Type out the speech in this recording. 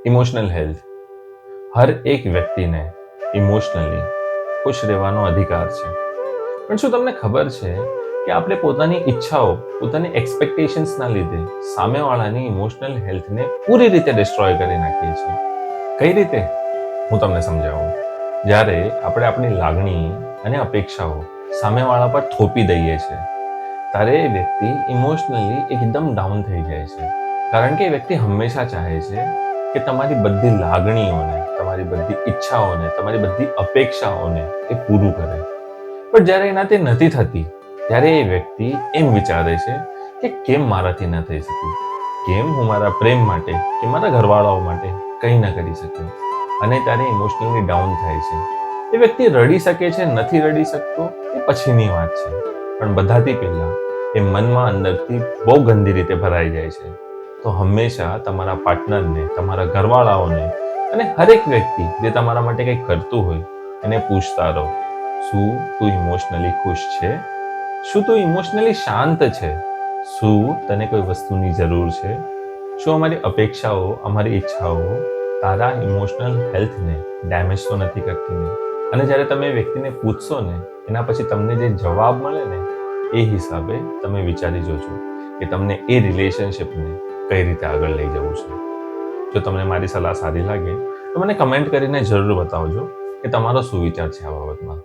Emotional health. હર એક વ્યક્તિને emotionally ખુશ રહેવાનો અધિકાર છે. પણ શું તમને ખબર છે કે આપણે પોતાની ઈચ્છાઓ, પોતાની એક્સપેક્ટેશન્સના લીધે સામેવાળાની ઇમોશનલ હેલ્થને પૂરી રીતે ડિસ્ટ્રોય કરી નાખીએ છીએ? કઈ રીતે? હું તમને સમજાવું. જ્યારે આપણે આપણી લાગણી અને અપેક્ષાઓ સામેવાળા પર થોપી દઈએ છીએ ત્યારે એ વ્યક્તિ ઇમોશનલી એકદમ ડાઉન થઈ જાય છે. કારણ કે એ વ્યક્તિ હંમેશા ચાહે છે કે તમારી બધી લાગણીઓને, તમારી બધી ઈચ્છાઓને, તમારી બધી અપેક્ષાઓને એ પૂરું કરે. પણ જ્યારે એનાથી નથી થતી ત્યારે એ વ્યક્તિ એમ વિચારે છે કે કેમ મારાથી ન થઈ શક્યું, કેમ હું મારા પ્રેમ માટે કે મારા ઘરવાળાઓ માટે કંઈ ન કરી શક્યો, અને ત્યારે ઇમોશનલી ડાઉન થાય છે. એ વ્યક્તિ રડી શકે છે, નથી રડી શકતો એ પછીની વાત છે, પણ બધાથી પહેલા એ મનમાં અંદરથી બહુ ગંદી રીતે ભરાઈ જાય છે. તો હંમેશા તમારા પાર્ટનરને, તમારા ઘરવાળાઓને અને હરેક વ્યક્તિ જે તમારા માટે કંઈક કરતું હોય એને પૂછતા રહો, શું તું ઇમોશનલી ખુશ છે? શું તું ઇમોશનલી શાંત છે? શું તને કોઈ વસ્તુની જરૂર છે? શું અમારી અપેક્ષાઓ, અમારી ઈચ્છાઓ તારા ઇમોશનલ હેલ્થને ડેમેજ તો નથી કરતી ને? અને જ્યારે તમે વ્યક્તિને પૂછશો ને, એના પછી તમને જે જવાબ મળે ને, એ હિસાબે તમે વિચારી જોજો કે તમને એ રિલેશનશિપને કઈ રીતે આગળ લઈ જવું છે. જો તમને મારી સલાહ સારી લાગે તો મને કમેન્ટ કરીને જરૂર બતાવજો કે તમારો શું વિચાર છે આ બાબતમાં.